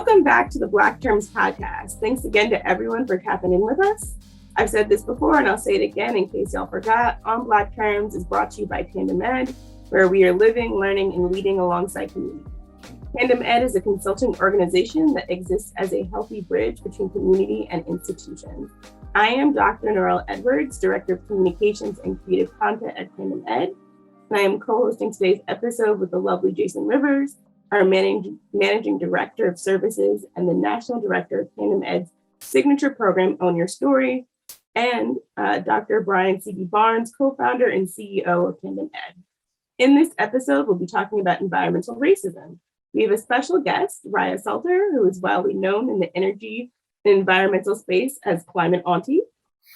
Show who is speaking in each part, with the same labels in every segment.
Speaker 1: Welcome back to the Black Terms podcast. Thanks again to everyone for tapping in with us. I've said this before and I'll say it again in case y'all forgot. On Black Terms is brought to you by Tandem Ed, where we are living, learning, and leading alongside community. Tandem Ed is a consulting organization that exists as a healthy bridge between community and institutions. I am Dr. Norel Edwards, Director of Communications and Creative Content at Tandem Ed, and I am co-hosting today's episode with the lovely Jason Rivers, our Managing Director of Services and the National Director of Tandem Ed's signature program, Own Your Story, and Dr. Brian C.B. Barnes, co-founder and CEO of Tandem Ed. In this episode, we'll be talking about environmental racism. We have a special guest, Raya Salter, who is widely known in the energy and environmental space as Climate Auntie.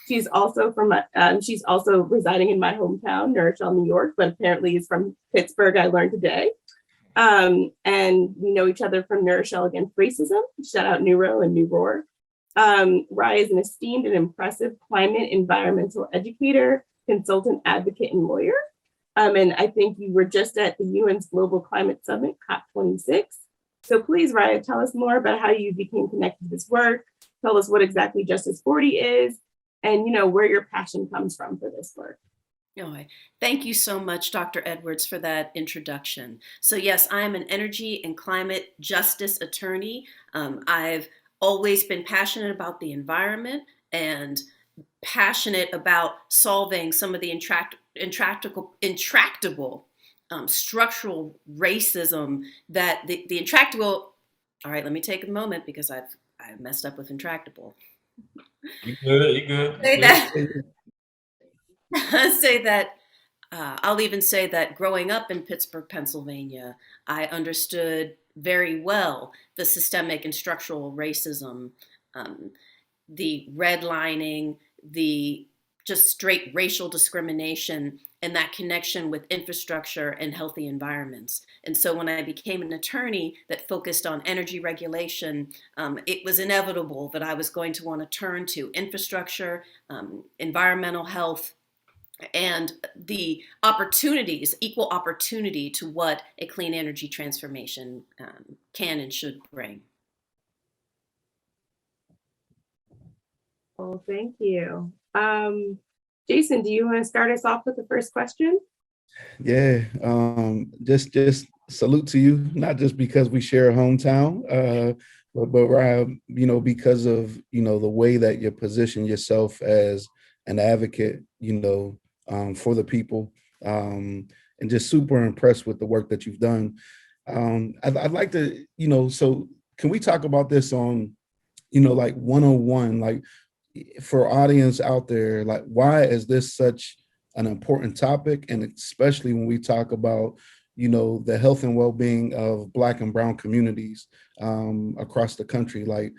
Speaker 1: She's also residing in my hometown, New Rochelle, New York, but apparently is from Pittsburgh, I learned today. And we know each other from New Rochelle Against Racism. Shout out Neuro and New Roar. Raya is an esteemed and impressive climate environmental educator, consultant, advocate, and lawyer. And I think you were just at the UN's Global Climate Summit, COP26. So please, Raya, tell us more about how you became connected to this work. Tell us what exactly Justice 40 is, and where your passion comes from for this work.
Speaker 2: Thank you so much, Dr. Edwards, for that introduction. So yes, I am an energy and climate justice attorney. I've always been passionate about the environment and passionate about solving some of the intractable structural racism that the intractable. All right, let me take a moment because I've messed up with intractable.
Speaker 3: You good.
Speaker 2: Say that I'll even say that growing up in Pittsburgh, Pennsylvania, I understood very well the systemic and structural racism, the redlining, the just straight racial discrimination, and that connection with infrastructure and healthy environments. And so when I became an attorney that focused on energy regulation, it was inevitable that I was going to want to turn to infrastructure, environmental health, and the opportunities, equal opportunity to what a clean energy transformation can and should bring.
Speaker 1: Well, thank you. Jason, do you want to start us off with the first question?
Speaker 4: Yeah, just salute to you, not just because we share a hometown, but Raya, because of, the way that you position yourself as an advocate, for the people, and just super impressed with the work that you've done. I'd like to, so can we talk about this on, like 101, like for audience out there, like why is this such an important topic? And especially when we talk about, the health and well-being of Black and Brown communities across the country, like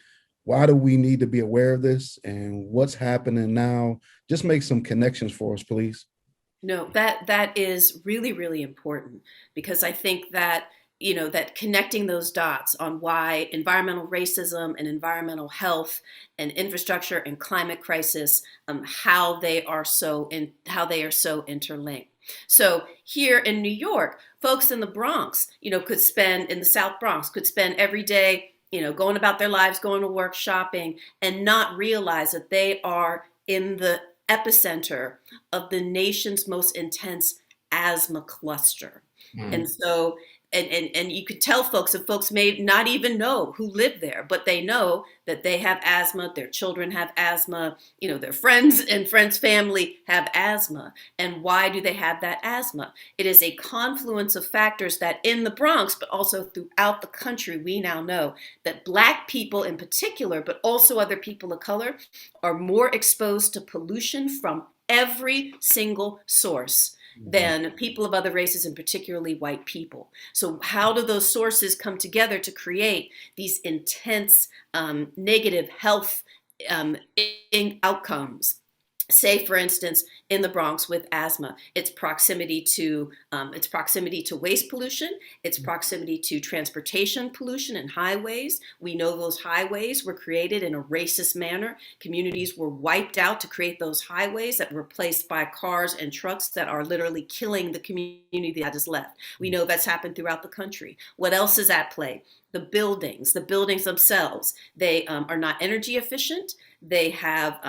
Speaker 4: why do we need to be aware of this and what's happening now? Just make some connections for us, please.
Speaker 2: No, that is really, really important because I think that, that connecting those dots on why environmental racism and environmental health and infrastructure and climate crisis, how they are so interlinked. So here in New York, folks in the Bronx, could spend in the South Bronx, could spend every day, going about their lives, going to work, shopping, and not realize that they are in the epicenter of the nation's most intense asthma cluster. And so, and you could tell folks, and folks may not even know who live there, but they know that they have asthma, their children have asthma, their friends and friends' family have asthma. And why do they have that asthma? It is a confluence of factors that in the Bronx, but also throughout the country, we now know that Black people in particular, but also other people of color, are more exposed to pollution from every single source than people of other races, and particularly white people. So how do those sources come together to create these intense negative health outcomes? say, for instance, in the Bronx with asthma, its proximity to waste pollution, its proximity to transportation pollution and highways. We know those highways were created in a racist manner. Communities were wiped out to create those highways that were replaced by cars and trucks that are literally killing the community that is left. We know that's happened throughout the country. What else is at play? The buildings themselves, they are not energy efficient. They have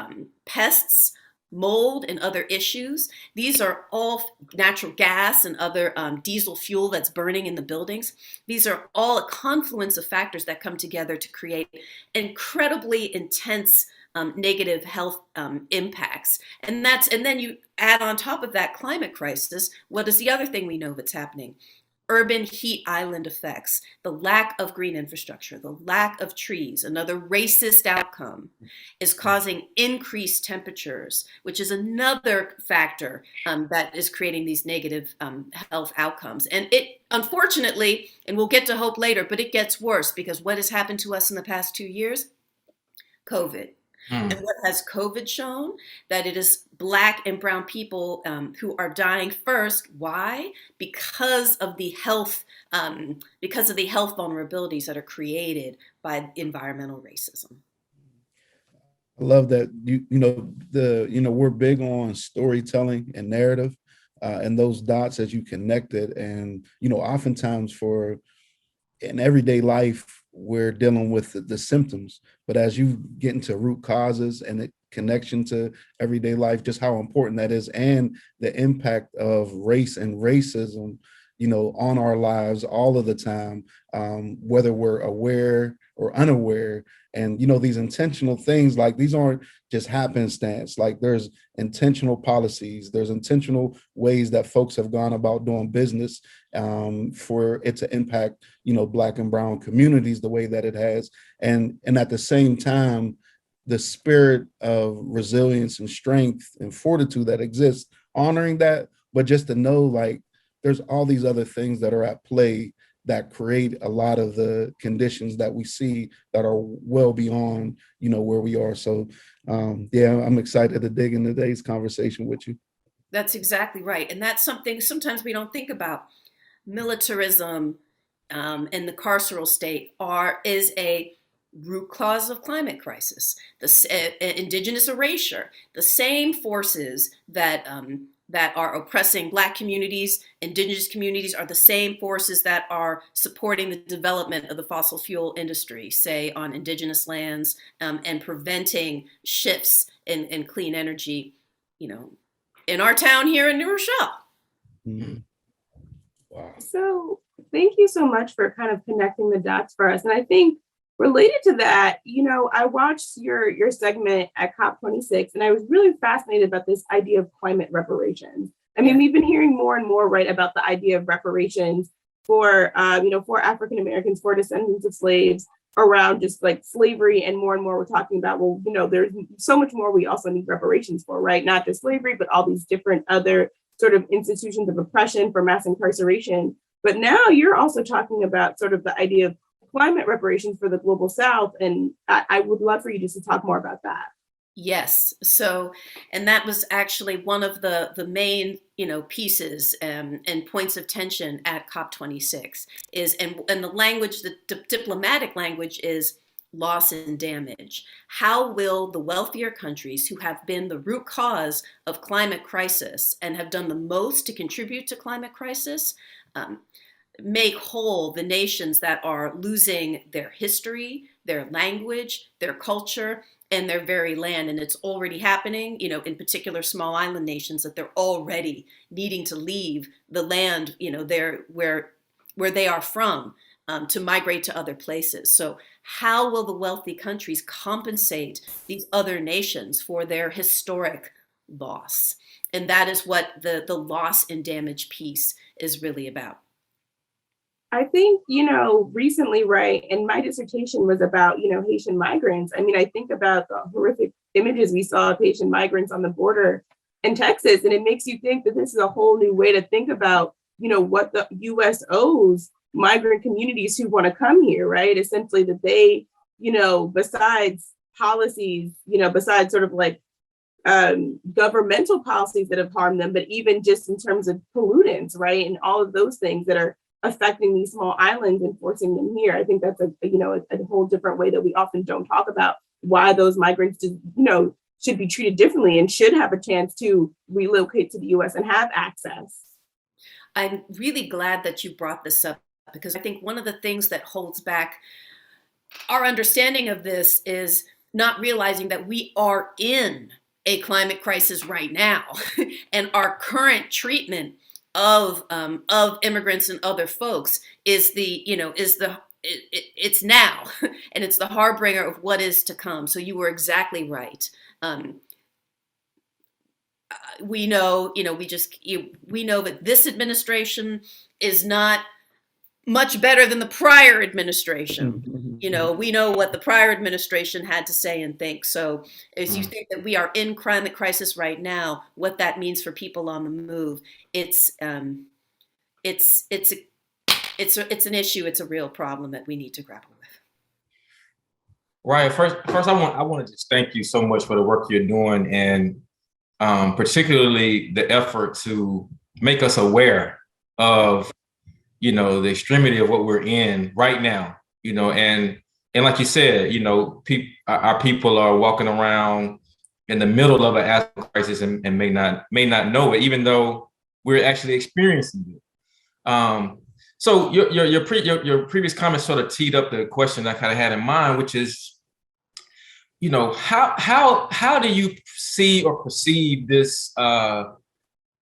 Speaker 2: pests, mold, and other issues. These are all natural gas and other diesel fuel that's burning in the buildings. These are all a confluence of factors that come together to create incredibly intense negative health impacts. And then you add on top of that climate crisis. What is the other thing we know that's happening? Urban heat island effects, the lack of green infrastructure, the lack of trees, another racist outcome, is causing increased temperatures, which is another factor that is creating these negative health outcomes. And it, unfortunately, and we'll get to hope later, but it gets worse because what has happened to us in the past 2 years? COVID. And what has COVID shown? That it is Black and brown people who are dying first. Why? Because of the health vulnerabilities that are created by environmental racism.
Speaker 4: I love that we're big on storytelling and narrative, and those dots as you connected. And oftentimes in everyday life, we're dealing with the symptoms, but as you get into root causes and the connection to everyday life, just how important that is, and the impact of race and racism, on our lives all of the time, whether we're aware or unaware. And these intentional things, like, these aren't just happenstance. Like, there's intentional policies, there's intentional ways that folks have gone about doing business for it to impact Black and brown communities the way that it has. And at the same time, the spirit of resilience and strength and fortitude that exists, honoring that, but just to know, like, there's all these other things that are at play that create a lot of the conditions that we see that are well beyond, where we are. So, I'm excited to dig into today's conversation with you.
Speaker 2: That's exactly right. And that's something sometimes we don't think about. Militarism and the carceral state is a root cause of climate crisis. Indigenous erasure, the same forces that are oppressing Black communities, Indigenous communities, are the same forces that are supporting the development of the fossil fuel industry, say on Indigenous lands, and preventing shifts in clean energy, in our town here in New Rochelle.
Speaker 4: Mm-hmm. Wow.
Speaker 1: So thank you so much for kind of connecting the dots for us. And I think related to that, I watched your segment at COP26, and I was really fascinated about this idea of climate reparations. I mean, we've been hearing more and more, right, about the idea of reparations for African Americans, for descendants of slaves, around just like slavery, and more we're talking about, well, there's so much more we also need reparations for, right? Not just slavery, but all these different other sort of institutions of oppression, for mass incarceration. But now you're also talking about sort of the idea of climate reparations for the global South. And I would love for you just to talk more about that.
Speaker 2: Yes. So, and that was actually one of the main, pieces and points of tension at COP26 is, and the language, the diplomatic language is loss and damage. How will the wealthier countries, who have been the root cause of climate crisis and have done the most to contribute to climate crisis, make whole the nations that are losing their history, their language, their culture, and their very land? And it's already happening, in particular small island nations, that they're already needing to leave the land, where they are from, to migrate to other places. So how will the wealthy countries compensate these other nations for their historic loss? And that is what the loss and damage piece is really about.
Speaker 1: I think, recently, right, and my dissertation was about, Haitian migrants. I mean, I think about the horrific images we saw of Haitian migrants on the border in Texas, and it makes you think that this is a whole new way to think about, what the U.S. owes migrant communities who want to come here, right? Essentially that they, besides policies, besides sort of like governmental policies that have harmed them, but even just in terms of pollutants, right? And all of those things that are affecting these small islands and forcing them here. I think that's a whole different way that we often don't talk about why those migrants should be treated differently and should have a chance to relocate to the US and have access.
Speaker 2: I'm really glad that you brought this up, because I think one of the things that holds back our understanding of this is not realizing that we are in a climate crisis right now, and our current treatment of immigrants and other folks is it's now, and it's the harbinger of what is to come. So you were exactly right. We know that this administration is not much better than the prior administration. We know what the prior administration had to say and think. So as you think that we are in climate crisis right now, what that means for people on the move, it's an issue. It's a real problem that we need to grapple with.
Speaker 3: Raya, first, I want to just thank you so much for the work you're doing, and particularly the effort to make us aware of the extremity of what we're in right now, and like you said, our people are walking around in the middle of an asthma crisis and may not know it, even though we're actually experiencing it. So your previous comments sort of teed up the question I kind of had in mind, which is, how do you see or perceive this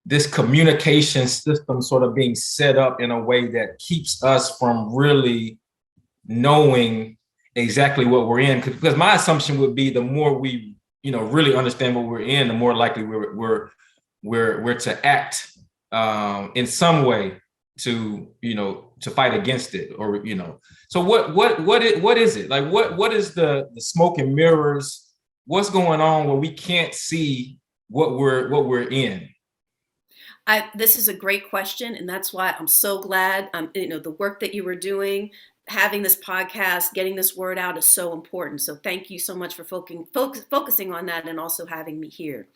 Speaker 3: this communication system sort of being set up in a way that keeps us from really knowing exactly what we're in? Because my assumption would be the more we, really understand what we're in, the more likely we're to act in some way to fight against it, or So what is it like? What is the smoke and mirrors? What's going on where we can't see what we're in?
Speaker 2: This is a great question, and that's why I'm so glad. The work that you were doing, having this podcast, getting this word out is so important. So thank you so much for focusing on that, and also having me here.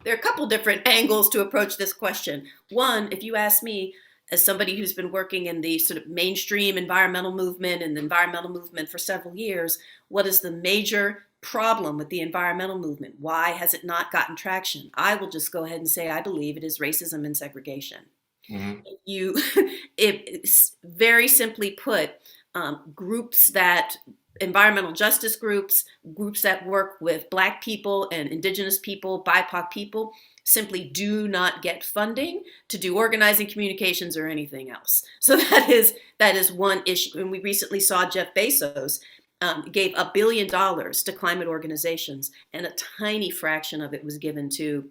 Speaker 2: There are a couple different angles to approach this question. One, if you ask me, as somebody who's been working in the sort of mainstream environmental movement and the environmental movement for several years, what is the major problem with the environmental movement? Why has it not gotten traction? I will just go ahead and say I believe it is racism and segregation. Mm-hmm. It's very simply put, environmental justice groups that work with Black people and Indigenous people, BIPOC people, simply do not get funding to do organizing, communications, or anything else. So that is one issue. And we recently saw Jeff Bezos gave $1 billion to climate organizations, and a tiny fraction of it was given to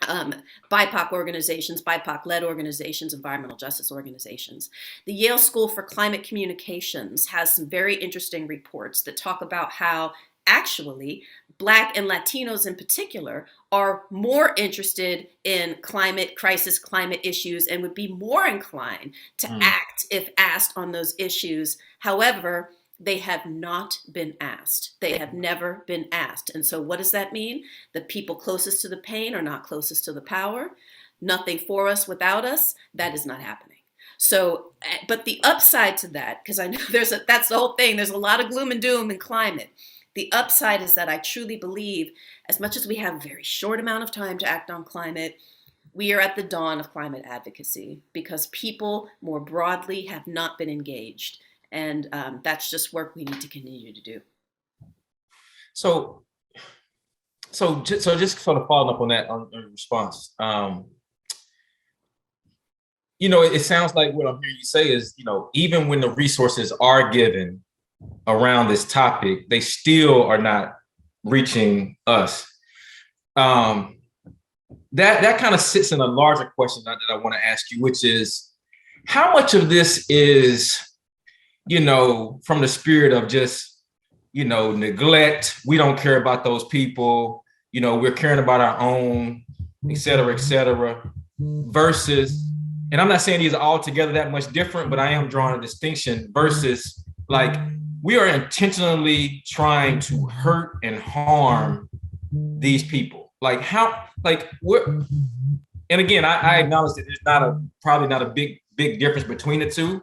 Speaker 2: BIPOC organizations, BIPOC-led organizations, environmental justice organizations. The Yale School for Climate Communications has some very interesting reports that talk about how actually Black and Latinos in particular are more interested in climate crisis, climate issues, and would be more inclined to act if asked on those issues. However, they have not been asked. They have never been asked. And so what does that mean? The people closest to the pain are not closest to the power. Nothing for us without us. That is not happening. So, but the upside to that, because I know that's the whole thing. There's a lot of gloom and doom in climate. The upside is that I truly believe, as much as we have a very short amount of time to act on climate, we are at the dawn of climate advocacy, because people more broadly have not been engaged. And that's just work we need to continue to do.
Speaker 3: So just sort of following up on that, on your response, it sounds like what I'm hearing you say is, even when the resources are given around this topic, they still are not reaching us. That kind of sits in a larger question that I want to ask you, which is, how much of this is, from the spirit of just, neglect? We don't care about those people, we're caring about our own, et cetera, versus, and I'm not saying these are all together that much different, but I am drawing a distinction versus, like, we are intentionally trying to hurt and harm these people. Like how, like what? And again, I acknowledge that there's probably not a big difference between the two,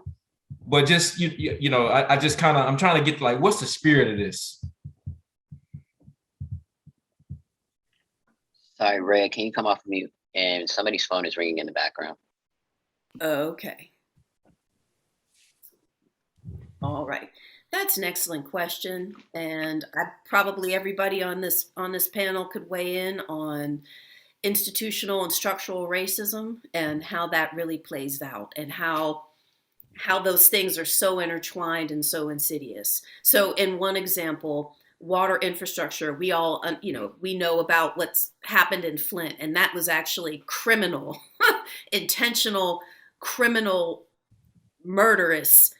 Speaker 3: but just I just kind of I'm trying to get like what's the spirit of this?
Speaker 5: Sorry, Raya, can you come off mute? And somebody's phone is ringing in the background.
Speaker 2: Okay. All right. That's an excellent question, and probably everybody on this panel could weigh in on institutional and structural racism and how that really plays out, and how those things are so intertwined and so insidious. So, in one example, water infrastructure, we all we know about what's happened in Flint, and that was actually criminal, intentional, criminal, murderous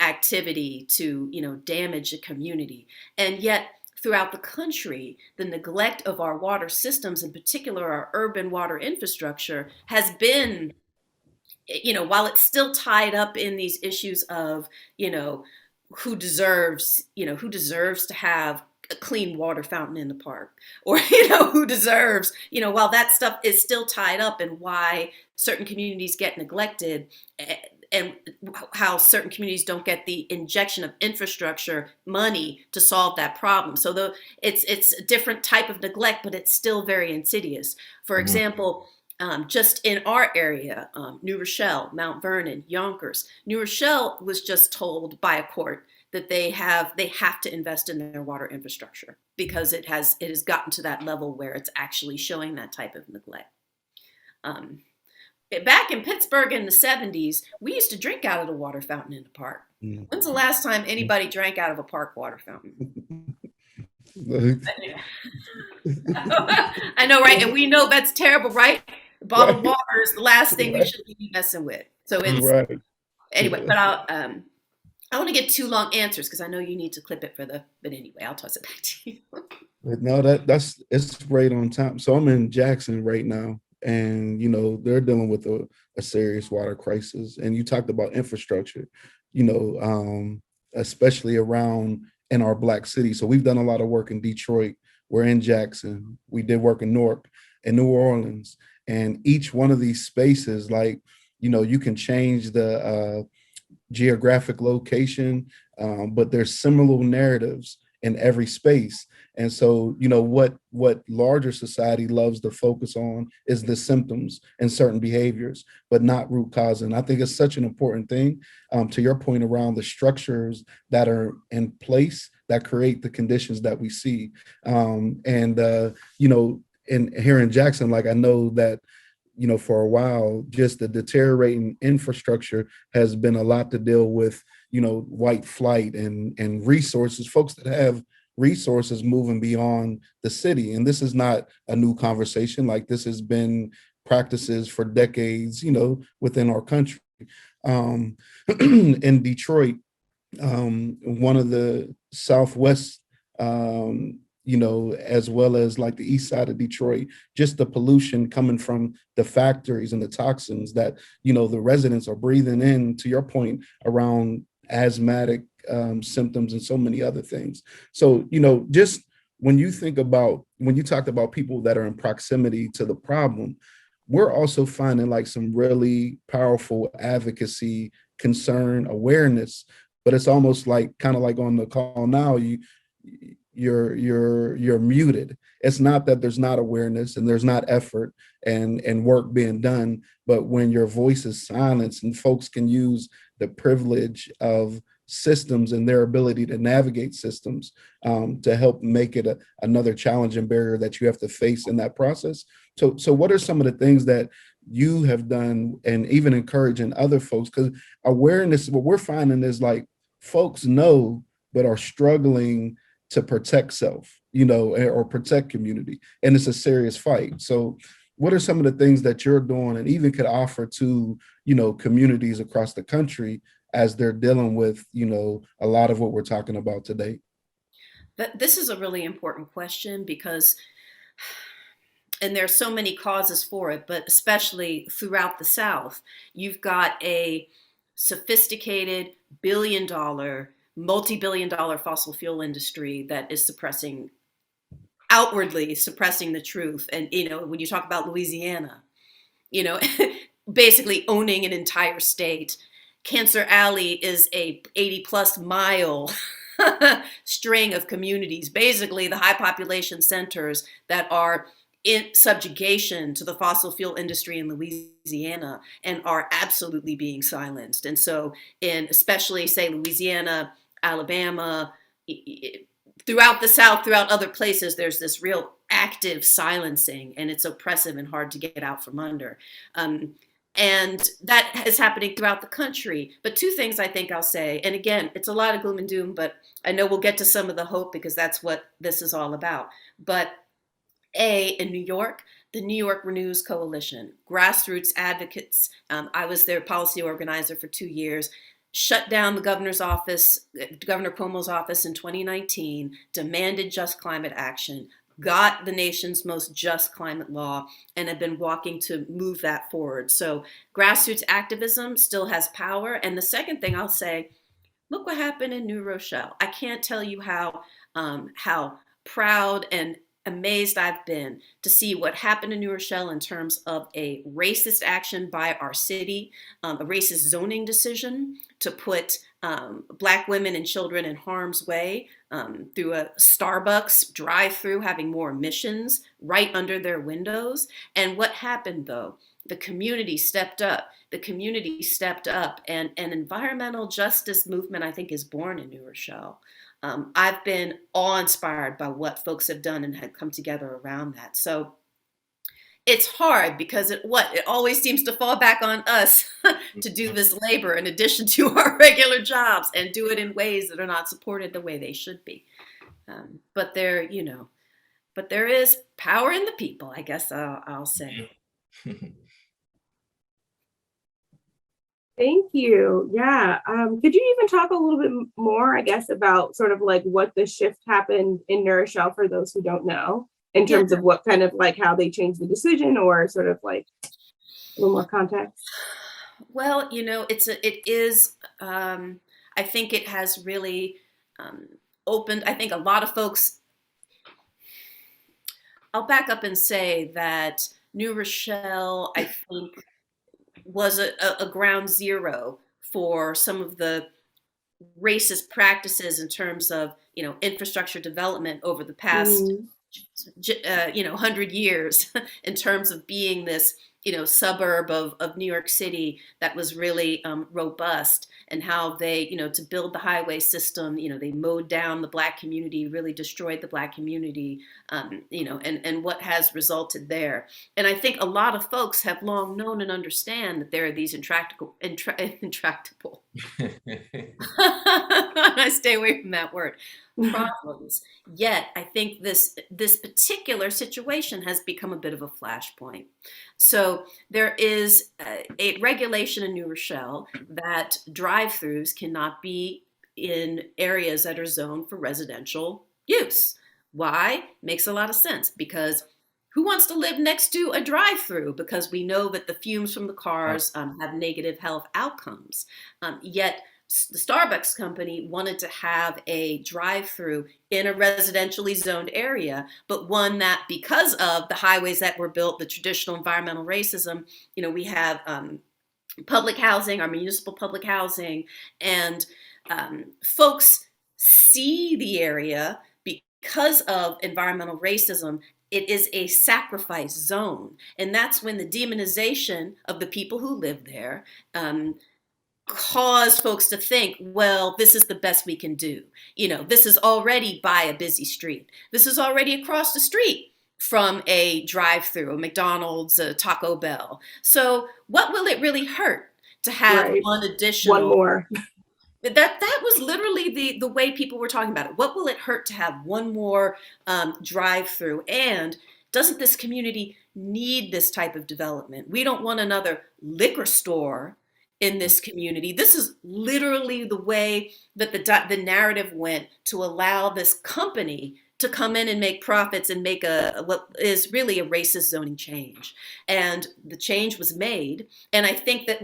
Speaker 2: activity to damage a community. And yet throughout the country, the neglect of our water systems, in particular our urban water infrastructure, has been, while it's still tied up in these issues of who deserves to have a clean water fountain in the park, or who deserves, while that stuff is still tied up in why certain communities get neglected, and how certain communities don't get the injection of infrastructure money to solve that problem. So it's a different type of neglect, but it's still very insidious. For example, just in our area, New Rochelle, Mount Vernon, Yonkers, New Rochelle was just told by a court that they have to invest in their water infrastructure because it has gotten to that level where it's actually showing that type of neglect. Back in Pittsburgh in the 70s, we used to drink out of the water fountain in the park. When's the last time anybody drank out of a park water fountain? I know, right? And we know that's terrible, right? Bottled water is the last thing we should be messing with. So it's anyway. But I want to get too long answers because I know you need to clip it but anyway, I'll toss it back to you.
Speaker 4: No, it's right on time. So I'm in Jackson right now, and they're dealing with a serious water crisis. And you talked about infrastructure, especially around in our Black city. So we've done a lot of work in Detroit. We're in Jackson. We did work in Newark and New Orleans. And each one of these spaces, like, you can change the geographic location, but there's similar narratives in every space. And so, what larger society loves to focus on is the symptoms and certain behaviors, but not root cause. And I think it's such an important thing, to your point around the structures that are in place that create the conditions that we see. And here in Jackson, like I know that, for a while, just the deteriorating infrastructure has been a lot to deal with, white flight and resources, folks that have resources moving beyond the city. And this is not a new conversation. Like, this has been practices for decades, within our country. In Detroit, one of the Southwest, as well as like the east side of Detroit, just the pollution coming from the factories and the toxins that, the residents are breathing in, to your point, around asthmatic symptoms and so many other things. So, just when you talked about people that are in proximity to the problem, we're also finding like some really powerful advocacy, concern, awareness, but it's almost like kind of like on the call now, you're muted. It's not that there's not awareness and there's not effort and work being done, but when your voice is silenced and folks can use the privilege of systems and their ability to navigate systems, to help make it another challenge and barrier that you have to face in that process. So what are some of the things that you have done and even encouraging other folks? Because awareness, what we're finding is like folks know but are struggling to protect self, or protect community. And it's a serious fight. So what are some of the things that you're doing and even could offer to, communities across the country as they're dealing with, a lot of what we're talking about today?
Speaker 2: This is a really important question because, and there's so many causes for it, but especially throughout the South, you've got a sophisticated multi-billion dollar fossil fuel industry that is suppressing outwardly suppressing the truth. And, when you talk about Louisiana, basically owning an entire state, Cancer Alley is a 80 plus mile string of communities, basically the high population centers that are in subjugation to the fossil fuel industry in Louisiana and are absolutely being silenced. And so in especially say Louisiana, Alabama, throughout the South, throughout other places, there's this real active silencing, and it's oppressive and hard to get out from under. And that is happening throughout the country. But two things I think I'll say, and again, it's a lot of gloom and doom, but I know we'll get to some of the hope because that's what this is all about. But in New York, the New York Renews Coalition, grassroots advocates, I was their policy organizer for 2 years, shut down the governor's office, Governor Cuomo's office in 2019, demanded just climate action, got the nation's most just climate law, and have been walking to move that forward. So grassroots activism still has power. And the second thing I'll say, look what happened in New Rochelle. I can't tell you how proud and amazed I've been to see what happened in New Rochelle in terms of a racist action by our city, a racist zoning decision to put Black women and children in harm's way through a Starbucks drive-through having more emissions right under their windows. And what happened though? The community stepped up. The community stepped up, and an environmental justice movement, I think, is born in New Rochelle. I've been awe-inspired by what folks have done and have come together around that. So it's hard because it always seems to fall back on us to do this labor in addition to our regular jobs and do it in ways that are not supported the way they should be. But there is power in the people, I guess I'll say.
Speaker 1: Thank you. Yeah. Could you even talk a little bit more, I guess, about sort of like what the shift happened in New Rochelle for those who don't know, in terms of what kind of like how they changed the decision, or sort of like a little more context?
Speaker 2: Well, I think it has really opened, I think a lot of folks, I'll back up and say that New Rochelle, I think, was a ground zero for some of the racist practices in terms of infrastructure development over the past 100 years in terms of being this suburb of New York City that was really robust, and how they to build the highway system they mowed down the Black community, really destroyed the Black community, and what has resulted there. And I think a lot of folks have long known and understand that there are these intractable I stay away from that word, problems. Yet I think this particular situation has become a bit of a flashpoint. So there is a regulation in New Rochelle that drive-throughs cannot be in areas that are zoned for residential use. Why? Makes a lot of sense, because who wants to live next to a drive-through? Because we know that the fumes from the cars have negative health outcomes. Yet the Starbucks company wanted to have a drive-through in a residentially zoned area, but one that, because of the highways that were built, the traditional environmental racism, we have public housing, our municipal public housing, and folks see the area because of environmental racism. It is a sacrifice zone. And that's when the demonization of the people who live there caused folks to think, well, this is the best we can do. This is already by a busy street. This is already across the street from a drive-through, a McDonald's, a Taco Bell. So what will it really hurt to have one additional?
Speaker 1: One more.
Speaker 2: That was literally the way people were talking about it. What will it hurt to have one more drive-through? And doesn't this community need this type of development? We don't want another liquor store in this community. This is literally the way that the narrative went to allow this company to come in and make profits and make what is really a racist zoning change. And the change was made. And I think that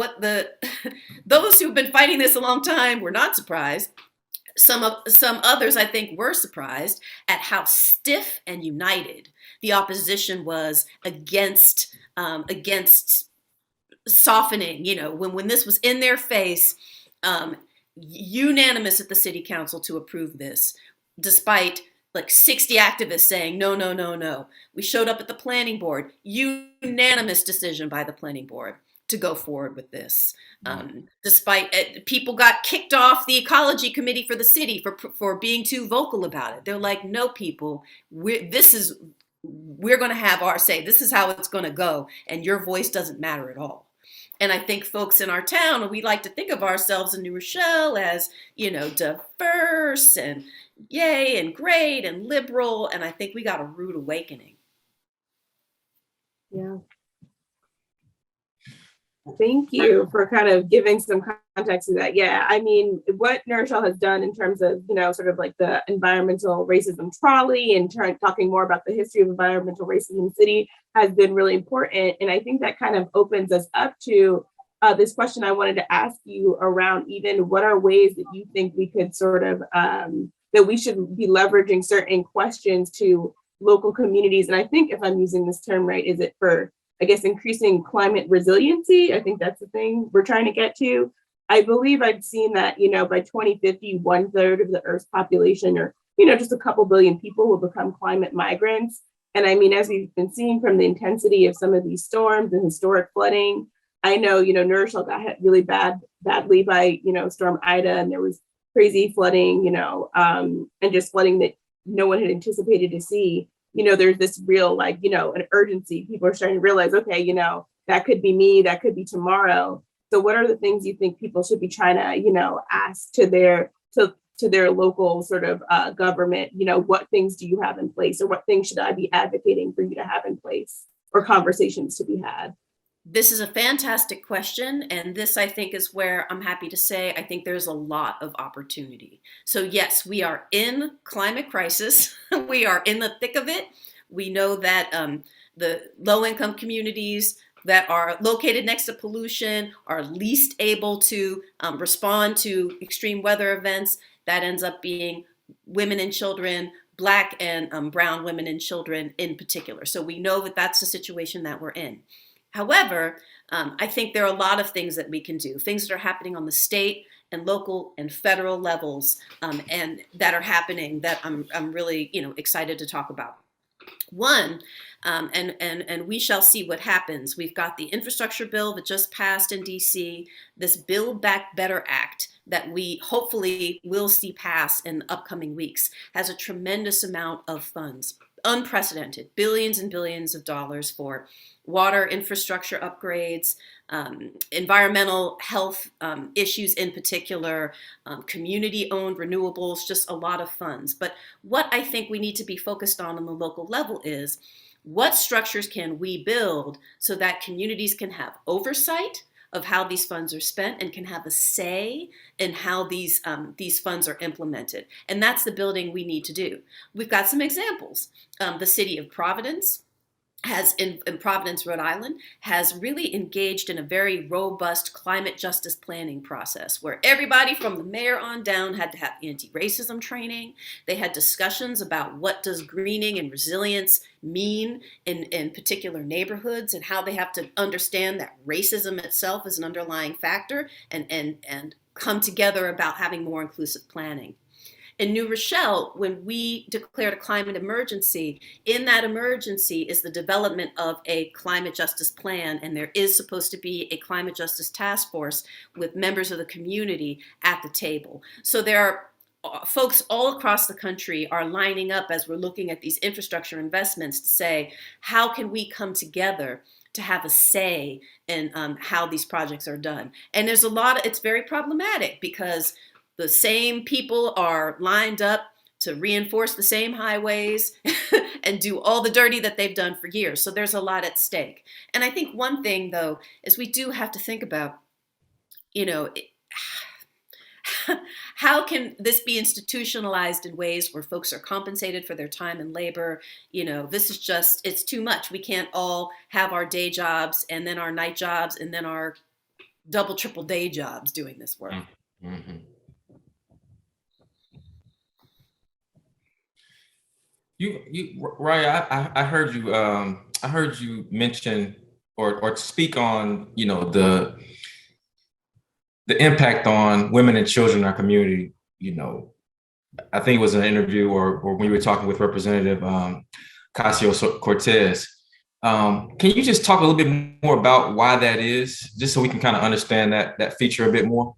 Speaker 2: those who've been fighting this a long time were not surprised. Some others, I think, were surprised at how stiff and united the opposition was against softening. When this was in their face, um, unanimous at the city council to approve this, despite like 60 activists saying no, no, no, no. We showed up at the planning board, unanimous decision by the planning board to go forward with this. Despite people got kicked off the ecology committee for the city for being too vocal about it. They're like, no, people, we're going to have our say. This is how it's going to go, and your voice doesn't matter at all. And I think folks in our town, we like to think of ourselves in New Rochelle as, diverse and yay and great and liberal. And I think we got a rude awakening.
Speaker 1: Yeah. Thank you for kind of giving some context to that. Yeah, I mean, what New Rochelle has done in terms of, sort of like the environmental racism trolley and talking more about the history of environmental racism in the city has been really important. And I think that kind of opens us up to this question I wanted to ask you around even what are ways that you think we could sort of, that we should be leveraging certain questions to local communities. And I think if I'm using this term right, is it for, I guess, increasing climate resiliency? I think that's the thing we're trying to get to. I believe I've seen that, by 2050, 1/3 of the Earth's population, or, just a couple billion people, will become climate migrants. And I mean, as we've been seeing from the intensity of some of these storms and historic flooding, I know, New Rochelle got hit really badly by, Storm Ida, and there was crazy flooding, and just flooding that no one had anticipated to see. There's this real, an urgency. People are starting to realize, okay, that could be me, that could be tomorrow. So what are the things you think people should be trying to, ask to their local sort of government? What things do you have in place, or what things should I be advocating for you to have in place, or conversations to be had?
Speaker 2: This is a fantastic question. And this, I think, is where I'm happy to say, I think there's a lot of opportunity. So yes, we are in climate crisis. We are in the thick of it. We know that the low-income communities that are located next to pollution are least able to respond to extreme weather events. That ends up being women and children, Black and brown women and children in particular. So we know that that's the situation that we're in. However, I think there are a lot of things that we can do, things that are happening on the state and local and federal levels, and that are happening that I'm really excited to talk about. One, and we shall see what happens. We've got the infrastructure bill that just passed in DC, this Build Back Better Act that we hopefully will see pass in the upcoming weeks, has a tremendous amount of funds, unprecedented, billions and billions of dollars for water infrastructure upgrades, environmental health issues in particular, community-owned renewables, just a lot of funds. But what I think we need to be focused on the local level is what structures can we build so that communities can have oversight of how these funds are spent and can have a say in how these funds are implemented. And that's the building we need to do. We've got some examples. The city of Providence has in Providence, Rhode Island, has really engaged in a very robust climate justice planning process where everybody from the mayor on down had to have anti-racism training. They had discussions about what does greening and resilience mean in particular neighborhoods and how they have to understand that racism itself is an underlying factor and come together about having more inclusive planning. In New Rochelle, when we declared a climate emergency, in that emergency is the development of a climate justice plan, and there is supposed to be a climate justice task force with members of the community at the table. So there are folks all across the country are lining up as we're looking at these infrastructure investments to say, how can we come together to have a say in how these projects are done? And there's it's very problematic because the same people are lined up to reinforce the same highways and do all the dirty that they've done for years. So there's a lot at stake. And I think one thing, though, is we do have to think about, how can this be institutionalized in ways where folks are compensated for their time and labor? This is just, it's too much. We can't all have our day jobs and then our night jobs and then our double, triple day jobs doing this work.
Speaker 3: Mm-hmm. Raya, I heard you mention or speak on, the impact on women and children in our community. I think it was an interview or when you were talking with Representative Cortez. Can you just talk a little bit more about why that is, just so we can kind of understand that feature a bit more?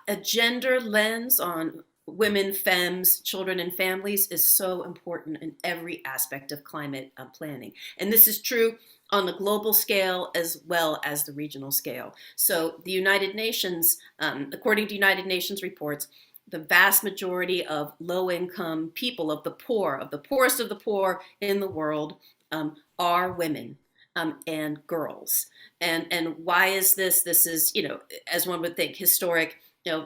Speaker 2: A gender lens on women, femmes, children, and families is so important in every aspect of climate planning. And this is true on the global scale as well as the regional scale. So the United Nations, according to United Nations reports, the vast majority of low-income people, of the poorest of the poor in the world, are women and girls. And why is this? This is, as one would think, historic,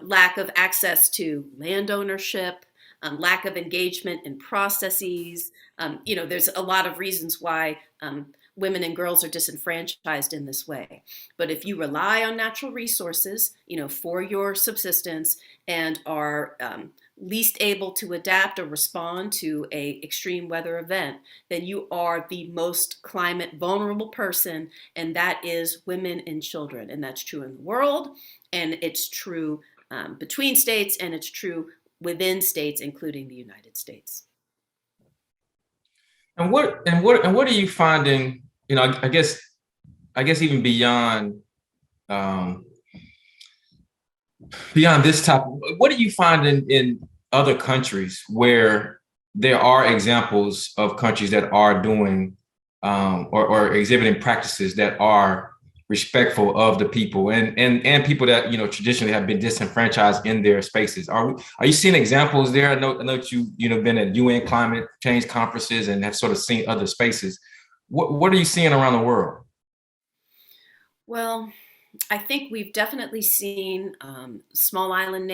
Speaker 2: lack of access to land ownership, lack of engagement in processes. There's a lot of reasons why women and girls are disenfranchised in this way. But if you rely on natural resources, for your subsistence and are least able to adapt or respond to a extreme weather event, then you are the most climate vulnerable person, and that is women and children. And that's true in the world, and it's true between states, and it's true within states, including the United States.
Speaker 3: And what are you finding? I guess even beyond this topic, what do you find in other countries where there are examples of countries that are doing or exhibiting practices that are respectful of the people and people that traditionally have been disenfranchised in their spaces? Are you seeing examples there? I know that you've been at UN climate change conferences and have sort of seen other spaces. What are you seeing around the world?
Speaker 2: Well, I think we've definitely seen small island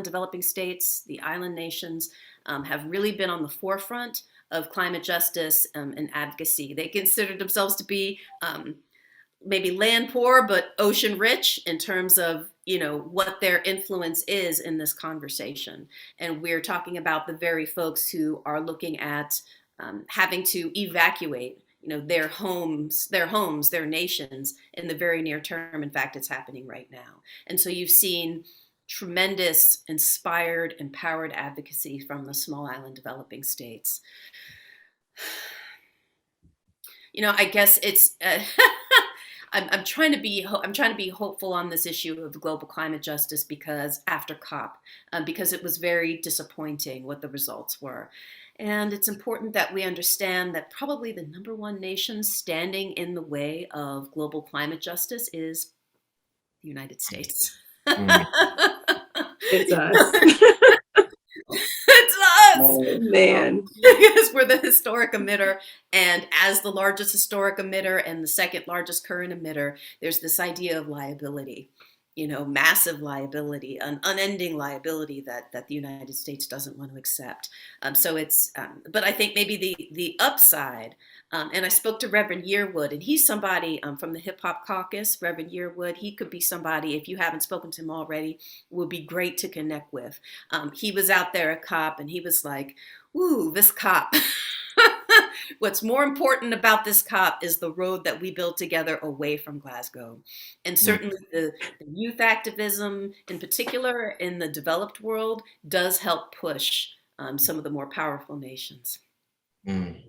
Speaker 2: developing states, the island nations, have really been on the forefront of climate justice and advocacy. They consider themselves to be maybe land poor, but ocean rich in terms of what their influence is in this conversation. And we're talking about the very folks who are looking at having to evacuate their homes, their nations in the very near term. In fact, it's happening right now. And so you've seen tremendous, inspired, empowered advocacy from the small island developing states. I guess it's I'm trying to be hopeful on this issue of global climate justice because after COP, because it was very disappointing what the results were. And it's important that we understand that probably the number one nation standing in the way of global climate justice is the United States.
Speaker 1: Mm. It's us.
Speaker 2: It's us.
Speaker 1: Oh, man.
Speaker 2: Because we're the historic emitter. And as the largest historic emitter and the second largest current emitter, there's this idea of liability. Massive liability, an unending liability that the United States doesn't want to accept. So it's, but I think maybe the upside, and I spoke to Reverend Yearwood, and he's somebody from the Hip Hop Caucus. Reverend Yearwood, he could be somebody, if you haven't spoken to him already, would be great to connect with. He was out there at COP, and he was like, "Ooh, this COP." What's more important about this COP is the road that we build together away from Glasgow. And certainly the youth activism, in particular in the developed world, does help push some of the more powerful nations.
Speaker 3: Mm.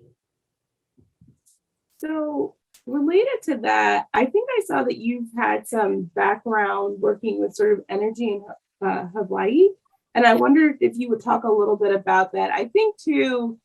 Speaker 1: So related to that, I think I saw that you've had some background working with sort of energy in Hawaii. And I wondered if you would talk a little bit about that. I think too,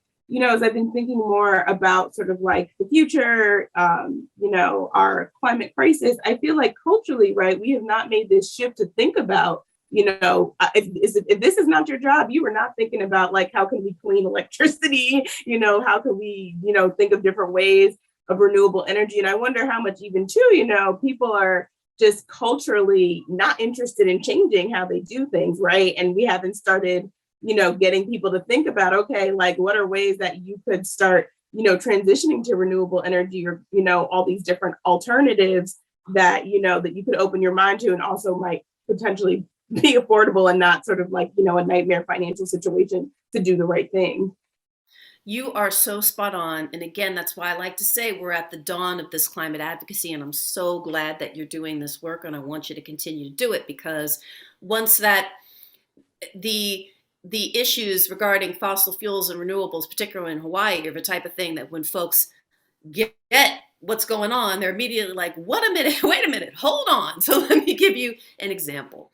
Speaker 1: as I've been thinking more about sort of like the future, our climate crisis, I feel like culturally, right, we have not made this shift to think about, if this is not your job, you were not thinking about like, how can we clean electricity? How can we, think of different ways of renewable energy? And I wonder how much even too, people are just culturally not interested in changing how they do things, right? And we haven't started getting people to think about, okay, like what are ways that you could start, transitioning to renewable energy or, all these different alternatives that, that you could open your mind to and also might potentially be affordable and not sort of like, a nightmare financial situation to do the right thing.
Speaker 2: You are so spot on. And again, that's why I like to say we're at the dawn of this climate advocacy. And I'm so glad that you're doing this work. And I want you to continue to do it, because once that the issues regarding fossil fuels and renewables, particularly in Hawaii, are the type of thing that when folks get what's going on, they're immediately like, what a minute, wait a minute, hold on. So let me give you an example.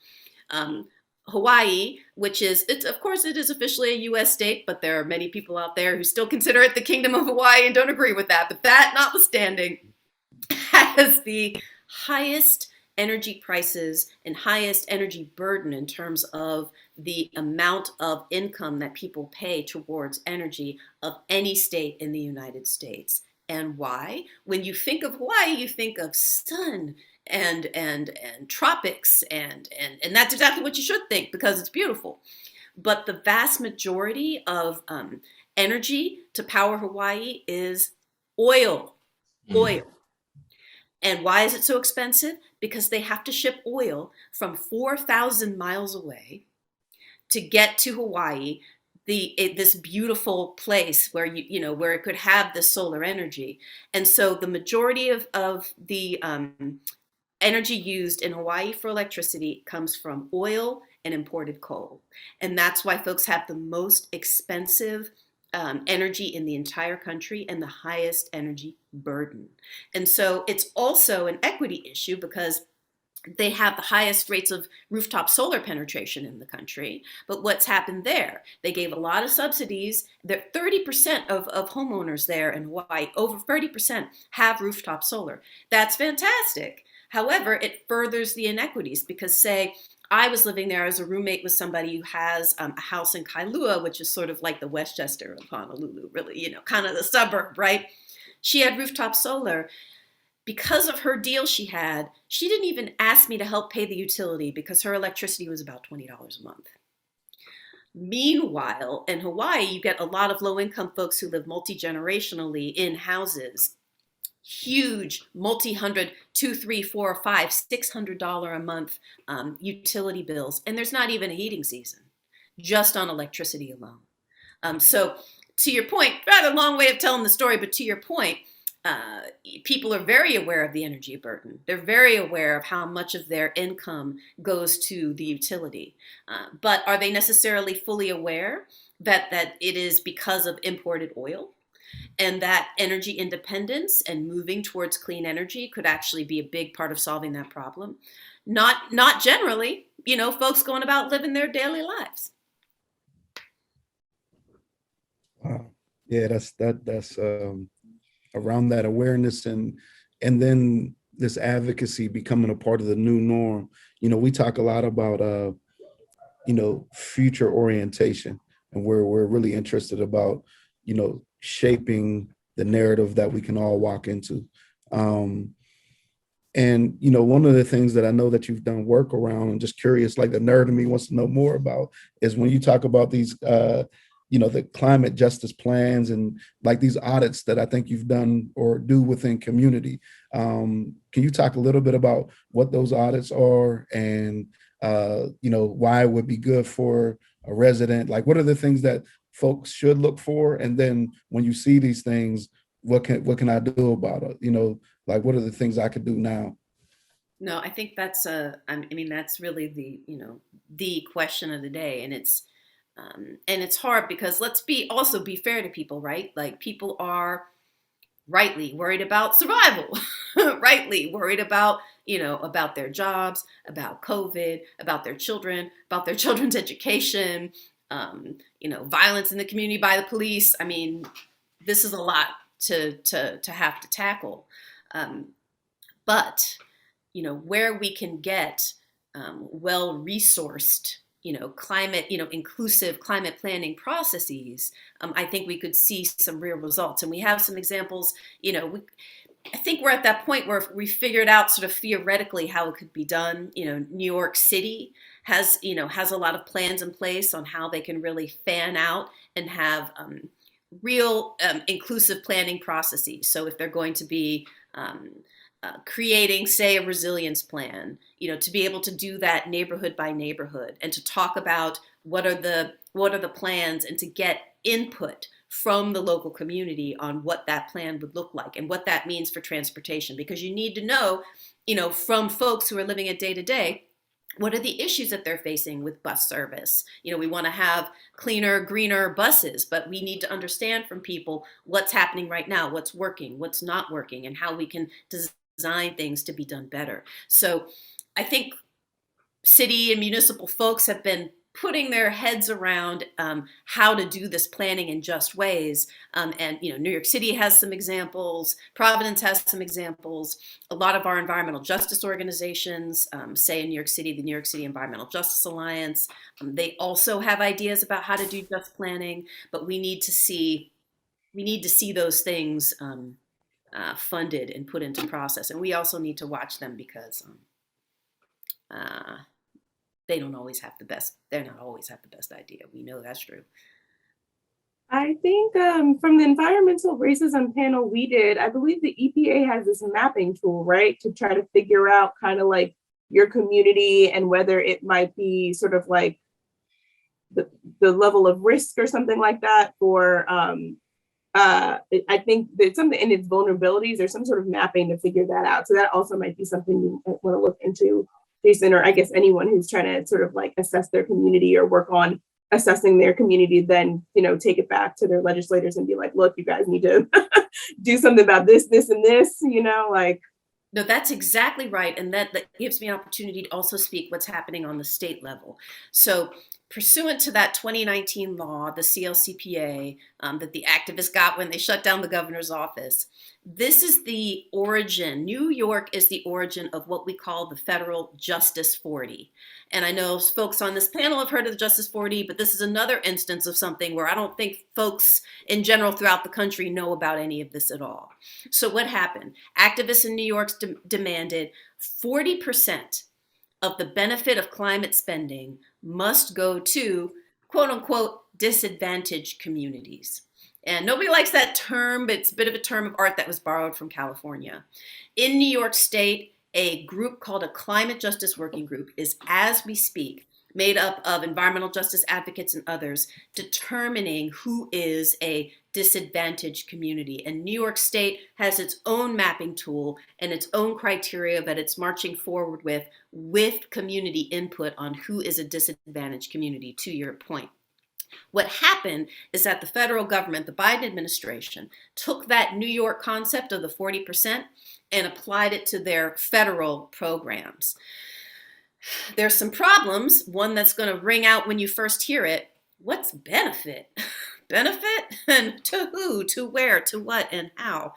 Speaker 2: Hawaii, which is, of course, it is officially a U.S. state, but there are many people out there who still consider it the Kingdom of Hawaii and don't agree with that. But that notwithstanding, has the highest energy prices and highest energy burden in terms of the amount of income that people pay towards energy of any state in the United States. And why? When you think of Hawaii, you think of sun and tropics, and that's exactly what you should think, because it's beautiful. But the vast majority of energy to power Hawaii is oil. Oil. And why is it so expensive? Because they have to ship oil from 4,000 miles away to get to Hawaii, this beautiful place where where it could have this solar energy. And so the majority of the energy used in Hawaii for electricity comes from oil and imported coal. And that's why folks have the most expensive energy in the entire country and the highest energy burden. And so it's also an equity issue, because they have the highest rates of rooftop solar penetration in the country. But what's happened there? They gave a lot of subsidies. 30% of homeowners there in Hawaii, over 30%, have rooftop solar. That's fantastic. However, it furthers the inequities, because say I was living there as a roommate with somebody who has a house in Kailua, which is sort of like the Westchester of Honolulu, really, kind of the suburb, right? She had rooftop solar. Because of her deal she had, she didn't even ask me to help pay the utility, because her electricity was about $20 a month. Meanwhile, in Hawaii, you get a lot of low-income folks who live multi-generationally in houses, huge multi-hundred, $200, $300, $400, $500, $600 a month utility bills, and there's not even a heating season, just on electricity alone. So to your point, rather long way of telling the story, but to your point, people are very aware of the energy burden. They're very aware of how much of their income goes to the utility. But are they necessarily fully aware that it is because of imported oil, and that energy independence and moving towards clean energy could actually be a big part of solving that problem? Not generally, folks going about living their daily lives.
Speaker 4: Wow. Yeah, that's around that awareness, and then this advocacy becoming a part of the new norm. We talk a lot about future orientation, and we're really interested about shaping the narrative that we can all walk into. And one of the things that I know that you've done work around, and just curious, like the nerd in me wants to know more about, is when you talk about these the climate justice plans and like these audits that I think you've done or do within community. Can you talk a little bit about what those audits are, and why it would be good for a resident? Like, what are the things that folks should look for? And then when you see these things, what can I do about it? Like, what are the things I could do now?
Speaker 2: No, I think that's that's really the question of the day. And it's hard, because let's also be fair to people, right? Like, people are rightly worried about survival, rightly worried about, about their jobs, about COVID, about their children, about their children's education, violence in the community by the police. I mean, this is a lot to have to tackle. But, where we can get well-resourced, climate, inclusive climate planning processes, I think we could see some real results. And we have some examples. I think we're at that point where we figured out sort of theoretically how it could be done. New York City has a lot of plans in place on how they can really fan out and have real inclusive planning processes. So if they're going to be creating, say, a resilience plan, to be able to do that neighborhood by neighborhood and to talk about what are the plans and to get input from the local community on what that plan would look like and what that means for transportation, because you need to know, from folks who are living it day to day, what are the issues that they're facing with bus service? We want to have cleaner, greener buses, but we need to understand from people what's happening right now, what's working, what's not working, and how we can design things to be done better. So I think city and municipal folks have been putting their heads around how to do this planning in just ways. And New York City has some examples. Providence has some examples. A lot of our environmental justice organizations, say in New York City, the New York City Environmental Justice Alliance, they also have ideas about how to do just planning. But we need to see those things funded and put into process. And we also need to watch them because they don't always have the best. They're not always have the best idea. We know that's true.
Speaker 1: I think from the environmental racism panel we did, I believe the EPA has this mapping tool, right, to try to figure out kind of like your community and whether it might be sort of like the level of risk or something like that for I think there's something in its vulnerabilities or some sort of mapping to figure that out. So that also might be something you want to look into, Jason, or I guess anyone who's trying to sort of like assess their community or work on assessing their community, then, take it back to their legislators and be like, look, you guys need to do something about this, and this, like.
Speaker 2: No, that's exactly right. And that gives me an opportunity to also speak what's happening on the state level. So pursuant to that 2019 law, the CLCPA, that the activists got when they shut down the governor's office, this is the origin. New York is the origin of what we call the federal Justice 40. And I know folks on this panel have heard of the Justice 40, but this is another instance of something where I don't think folks in general throughout the country know about any of this at all. So what happened? Activists in New York demanded 40% of the benefit of climate spending must go to, quote unquote, disadvantaged communities. And nobody likes that term, but it's a bit of a term of art that was borrowed from California. In New York State, a group called a Climate Justice Working Group is, as we speak, made up of environmental justice advocates and others, determining who is a disadvantaged community. And New York State has its own mapping tool and its own criteria that it's marching forward with community input on who is a disadvantaged community, to your point. What happened is that the federal government, the Biden administration, took that New York concept of the 40% and applied it to their federal programs. There's some problems. One that's going to ring out when you first hear it. What's benefit? Benefit? And to who? To where? To what? And how?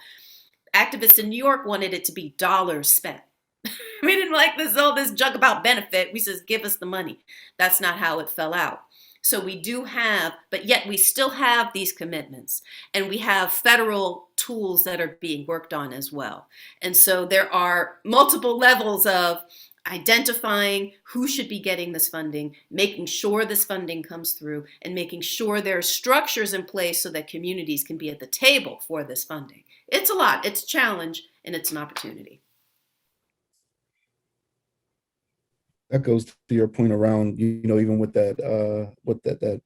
Speaker 2: Activists in New York wanted it to be dollars spent. We didn't like this junk about benefit. We said, give us the money. That's not how it fell out. So we do have, but yet we still have these commitments, and we have federal tools that are being worked on as well. And so there are multiple levels of identifying who should be getting this funding, making sure this funding comes through, and making sure there are structures in place so that communities can be at the table for this funding. It's a lot, it's a challenge, and it's an opportunity.
Speaker 4: That goes to your point around, even with that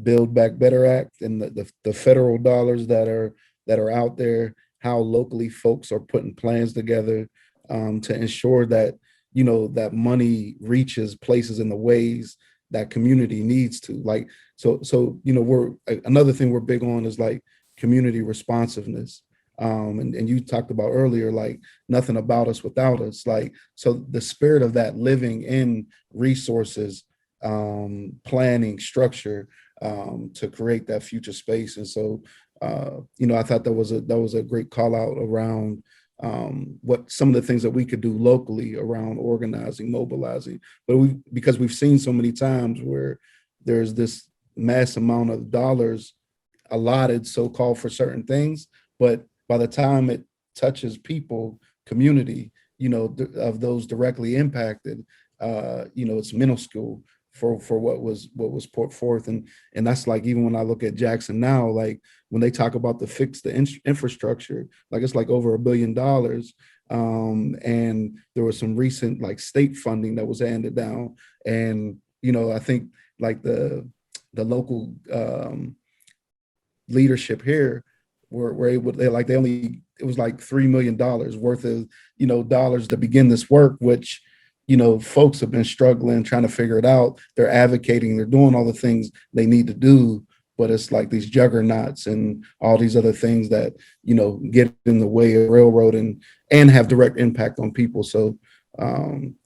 Speaker 4: Build Back Better Act and the federal dollars that are out there, how locally folks are putting plans together to ensure that, that money reaches places in the ways that community needs to. Like, so another thing we're big on is like community responsiveness. And you talked about earlier, like nothing about us without us. Like, so the spirit of that living in resources, planning, structure, to create that future space. And so, I thought that was a great call out around what some of the things that we could do locally around organizing, mobilizing. But because we've seen so many times where there's this mass amount of dollars allotted, so-called, for certain things, but by the time it touches people, community, of those directly impacted, it's minuscule for what was put forth. And that's like, even when I look at Jackson now, like when they talk about the fix the infrastructure, like it's like over $1 billion. And there was some recent like state funding that was handed down. And, I think like the local leadership here were able, it was like $3 million worth of, dollars to begin this work, which, folks have been struggling, trying to figure it out. They're advocating, they're doing all the things they need to do, but it's like these juggernauts and all these other things that, get in the way of railroad and have direct impact on people. So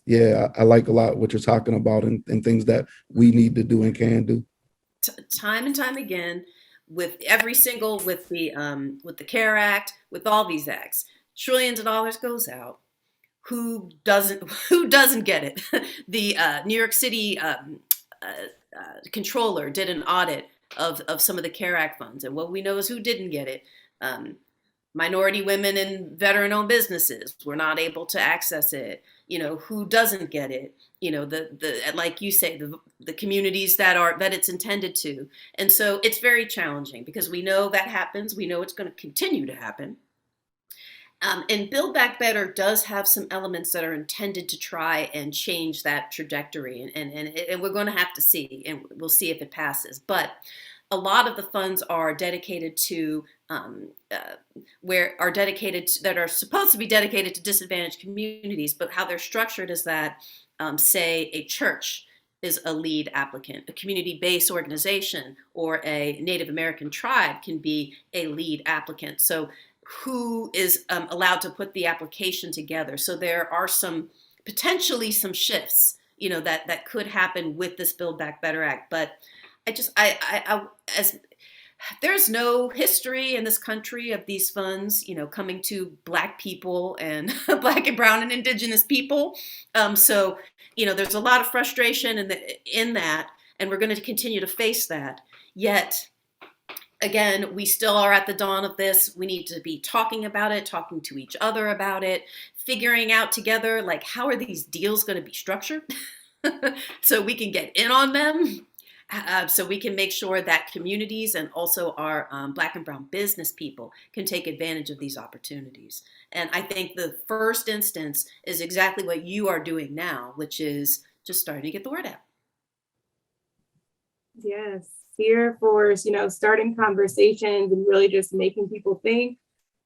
Speaker 4: yeah, I like a lot what you're talking about and things that we need to do and can do.
Speaker 2: Time and time again, with the CARE Act, with all these acts, trillions of dollars goes out. Who doesn't who doesn't get it? The New York City controller did an audit of some of the CARE Act funds, and what we know is who didn't get it. Um, Minority women and veteran-owned businesses were not able to access it. Who doesn't get it? The like you say, the communities that it's intended to. And so it's very challenging because we know that happens. We know it's going to continue to happen. And Build Back Better does have some elements that are intended to try and change that trajectory. And we're going to have to see, and we'll see if it passes. But a lot of the funds are dedicated to that are supposed to be dedicated to disadvantaged communities, but how they're structured is that, say, a church is a lead applicant, a community-based organization or a Native American tribe can be a lead applicant. So who is allowed to put the application together? So there are potentially some shifts, that could happen with this Build Back Better Act. But as there's no history in this country of these funds, coming to Black people and Black and brown and indigenous people. So, there's a lot of frustration in that, and we're going to continue to face that. Yet, again, we still are at the dawn of this. We need to be talking about it, talking to each other about it, figuring out together, like, how are these deals going to be structured so we can get in on them. So we can make sure that communities and also our Black and brown business people can take advantage of these opportunities. And I think the first instance is exactly what you are doing now, which is just starting to get the word out.
Speaker 1: Yes, here for, starting conversations and really just making people think.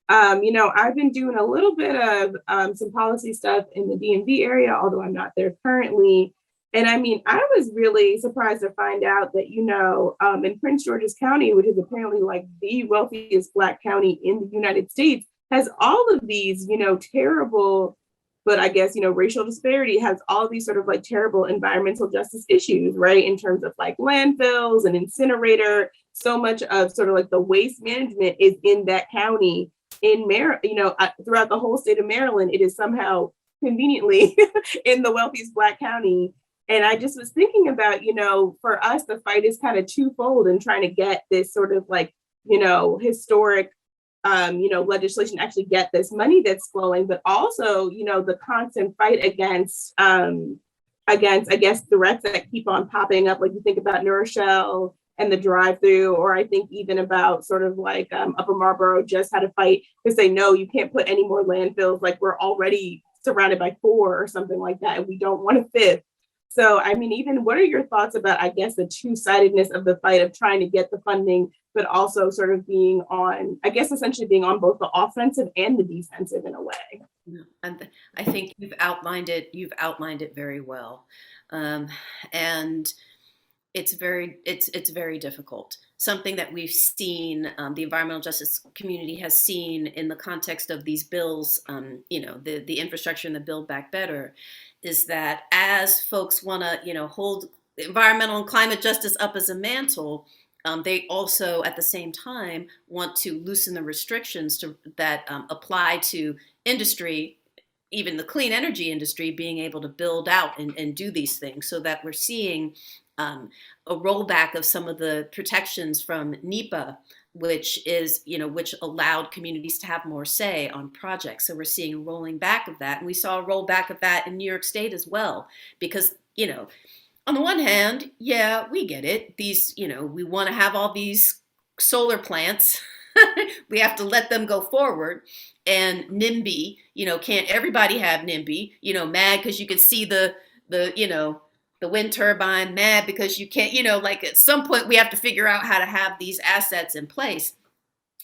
Speaker 1: I've been doing a little bit of some policy stuff in the DMV area, although I'm not there currently. And I mean, I was really surprised to find out that, in Prince George's County, which is apparently like the wealthiest Black county in the United States, has all of these, terrible, but I guess, racial disparity, has all these sort of like terrible environmental justice issues, right? In terms of like landfills and incinerator, so much of sort of like the waste management is in that county in throughout the whole state of Maryland. It is somehow conveniently in the wealthiest Black county. And I just was thinking about, for us, the fight is kind of twofold in trying to get this sort of like, historic, legislation, actually get this money that's flowing, but also, the constant fight against, I guess, threats that keep on popping up. Like you think about Neuroshell and the drive-through, or I think even about sort of like Upper Marlboro just had a fight to say, no, you can't put any more landfills. Like we're already surrounded by 4 or something like that, and we don't want a 5th. So, I mean, even what are your thoughts about, I guess, the two-sidedness of the fight of trying to get the funding, but also sort of being on, I guess, essentially being on both the offensive and the defensive in a way?
Speaker 2: And I think you've outlined it very well. And it's very difficult. Something that we've seen, the environmental justice community has seen in the context of these bills, the infrastructure and the Build Back Better, is that as folks want to, hold environmental and climate justice up as a mantle, they also at the same time want to loosen the restrictions that apply to industry, even the clean energy industry, being able to build out and do these things, so that we're seeing a rollback of some of the protections from NEPA, which allowed communities to have more say on projects. So we're seeing a rolling back of that. And we saw a rollback of that in New York State as well, because, on the one hand, yeah, we get it. We want to have all these solar plants We have to let them go forward. And NIMBY, can't everybody have NIMBY? Mad because you can see the wind turbine, mad because you can't, like at some point we have to figure out how to have these assets in place.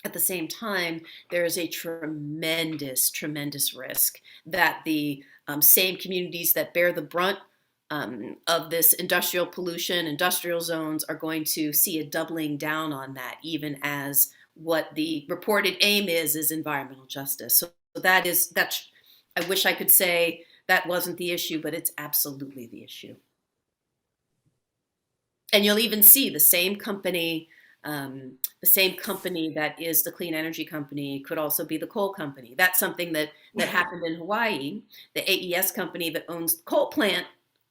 Speaker 2: At the same time, there is a tremendous, tremendous risk that the same communities that bear the brunt of this industrial pollution, industrial zones, are going to see a doubling down on that, even as what the reported aim is environmental justice. So that's, I wish I could say that wasn't the issue, but it's absolutely the issue. And you'll even see the same company that is the clean energy company could also be the coal company. That's something that happened in Hawaii. The AES company that owns the coal plant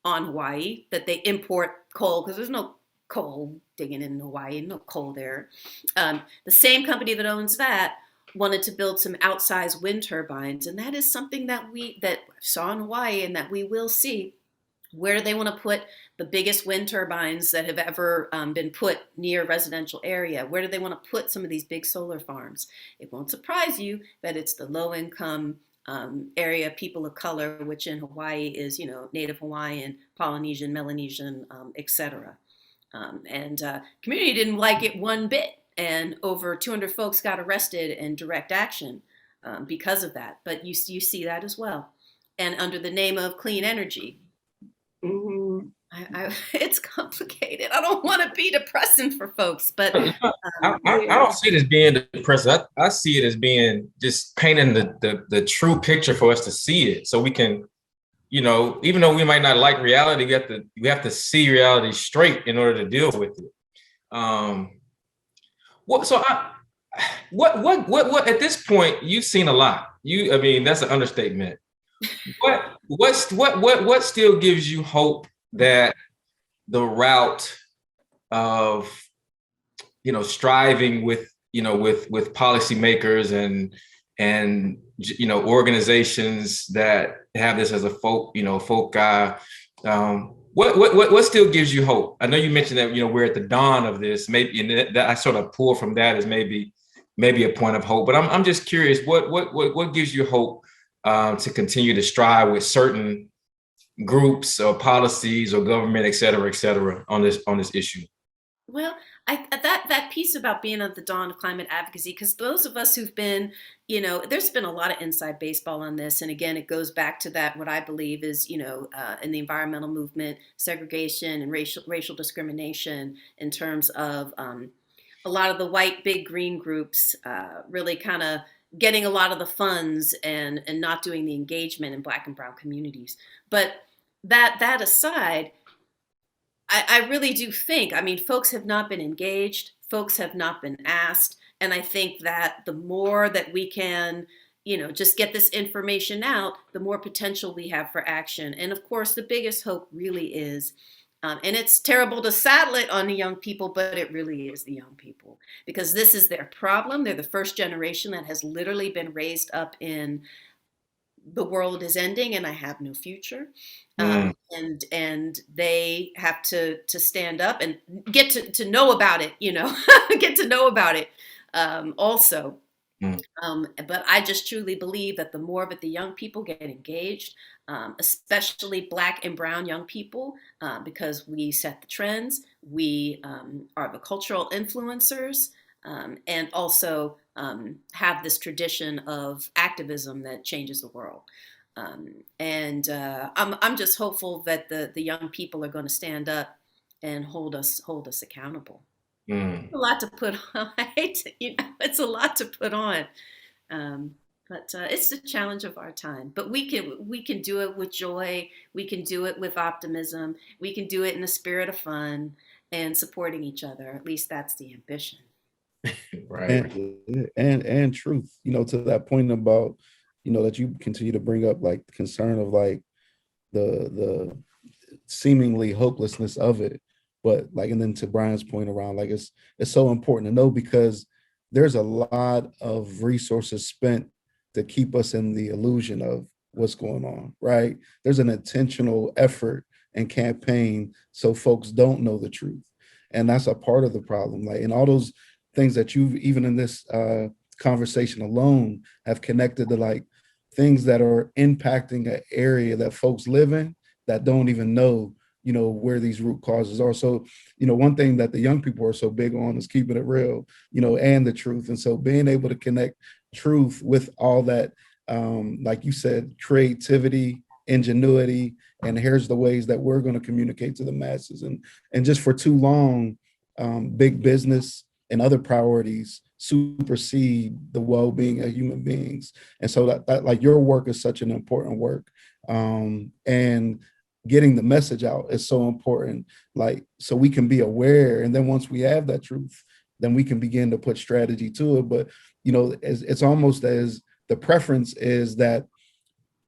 Speaker 2: on Hawaii, that they import coal because there's no coal digging in Hawaii, no coal there. The same company that owns that wanted to build some outsized wind turbines, and that is something that we saw in Hawaii and that we will see. Where do they want to put the biggest wind turbines that have ever been put near a residential area? Where do they want to put some of these big solar farms? It won't surprise you that it's the low-income area, people of color, which in Hawaii is, Native Hawaiian, Polynesian, Melanesian, etc. And community didn't like it one bit, and over 200 folks got arrested in direct action because of that. But you see that as well, and under the name of clean energy.
Speaker 1: Mm-hmm.
Speaker 2: It's complicated. I don't want to be depressing for folks, but
Speaker 3: I don't see it as being depressing. I see it as being just painting the true picture for us to see it, so we can, even though we might not like reality, we have to see reality straight in order to deal with it. What at this point you've seen a lot. I mean, that's an understatement. What still gives you hope that the route of striving with policymakers and organizations that have this as a foci, what still gives you hope? I know you mentioned that we're at the dawn of this, maybe, and that I sort of pull from that as maybe a point of hope. But I'm just curious, what gives you hope to continue to strive with certain groups or policies or government, et cetera, on this issue?
Speaker 2: Well, that piece about being at the dawn of climate advocacy, because those of us who've been, there's been a lot of inside baseball on this. And again, it goes back to that, what I believe is, in the environmental movement, segregation and racial discrimination in terms of a lot of the white big green groups really kind of getting a lot of the funds and not doing the engagement in Black and brown communities. But that aside, I really do think, folks have not been engaged, folks have not been asked. And I think that the more that we can, just get this information out, the more potential we have for action. And of course, the biggest hope really is, and it's terrible to saddle it on the young people, but it really is the young people, because this is their problem. They're the first generation that has literally been raised up in the world is ending and I have no future. And they have to stand up and get to know about it, get to know about it also. But I just truly believe that the more of it the young people get engaged, especially Black and brown young people, because we set the trends, we are the cultural influencers, and also have this tradition of activism that changes the world. I'm just hopeful that the young people are going to stand up and hold us accountable. A lot to put on. It's a lot to put on. But it's the challenge of our time. But we can do it with joy. We can do it with optimism. We can do it in the spirit of fun and supporting each other. At least that's the ambition.
Speaker 4: Right. And truth, to that point about, that you continue to bring up, like the concern of like the seemingly hopelessness of it. But like, and then to Brian's point around, like, it's so important to know, because there's a lot of resources spent to keep us in the illusion of what's going on, right? There's an intentional effort and campaign so folks don't know the truth. And that's a part of the problem. Like, and all those things that you've, even in this conversation alone, have connected to like things that are impacting an area that folks live in that don't even know, where these root causes are. So, one thing that the young people are so big on is keeping it real, and the truth. And so being able to connect truth with all that, like you said, creativity, ingenuity, and here's the ways that we're going to communicate to the masses. And just for too long, big business and other priorities supersede the well-being of human beings. And so that like your work is such an important work. And getting the message out is so important, like, so we can be aware. And then once we have that truth, then we can begin to put strategy to it. But, it's almost as the preference is that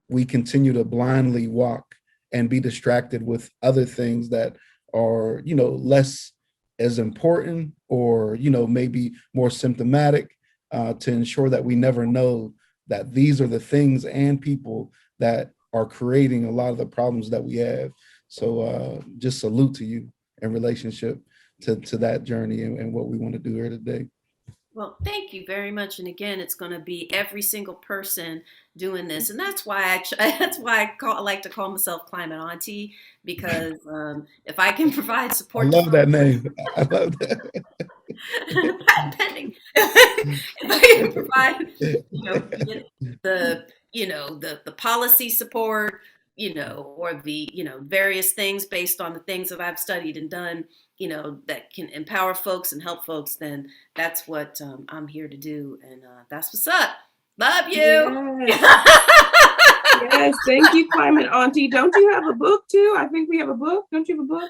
Speaker 4: we continue to blindly walk and be distracted with other things that are, less as important, or, maybe more symptomatic, to ensure that we never know that these are the things and people that are creating a lot of the problems that we have. So just salute to you in relationship to that journey and what we want to do here today.
Speaker 2: Well, thank you very much. And again, it's going to be every single person doing this, and that's why I like to call myself Climate Auntie, because if I can provide
Speaker 4: I
Speaker 2: support,
Speaker 4: love that name. I love that.
Speaker 2: patent pending. If I can provide, the policy support, or the various things based on the things that I've studied and done, that can empower folks and help folks, then that's what I'm here to do, and that's what's up. Love you.
Speaker 1: Yes, thank you, Climate Auntie. Don't you have a book too? I think we have a book. Don't you have a book?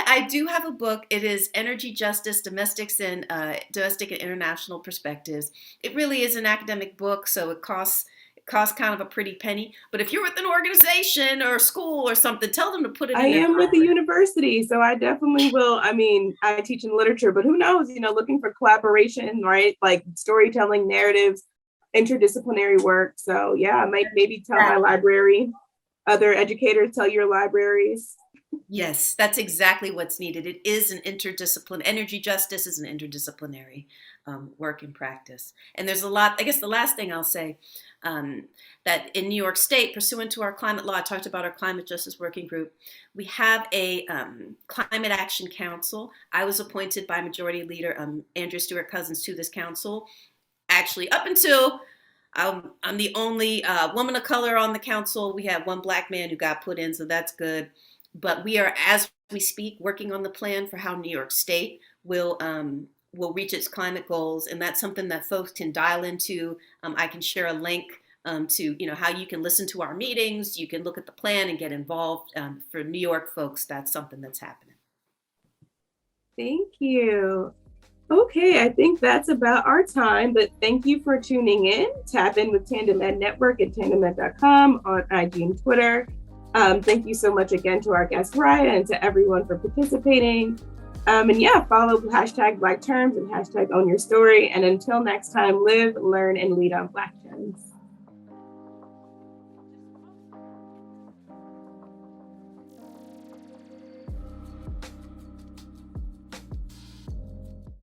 Speaker 2: I do have a book. It is Energy Justice, Domestic and International Perspectives. It really is an academic book, so it costs kind of a pretty penny. But if you're with an organization or a school or something, tell them to put it in.
Speaker 1: I am with a university, so I definitely will. I mean, I teach in literature, but who knows, looking for collaboration, right? Like storytelling, narratives, interdisciplinary work. So yeah, I might maybe tell my library, other educators, tell your libraries.
Speaker 2: Yes, that's exactly what's needed. It is an interdisciplinary, energy justice is an interdisciplinary work and practice. And there's a lot, I guess the last thing I'll say, that in New York State, pursuant to our climate law, I talked about our climate justice working group, we have a climate action council. I was appointed by Majority Leader Andrew Stewart Cousins to this council. Actually, up until I'm the only woman of color on the council. We have one black man who got put in, so that's good. But we are, as we speak, working on the plan for how New York State will reach its climate goals, and that's something that folks can dial into. I can share a link to how you can listen to our meetings. You can look at the plan and get involved. For New York folks, that's something that's happening.
Speaker 1: Thank you. Okay, I think that's about our time, but thank you for tuning in. Tap in with Tandem Ed Network at tandemed.com, on IG and Twitter. Thank you so much again to our guest Raya and to everyone for participating. And yeah, follow hashtag Black Terms and hashtag Own Your Story. And until next time, live, learn, and lead on Black Terms.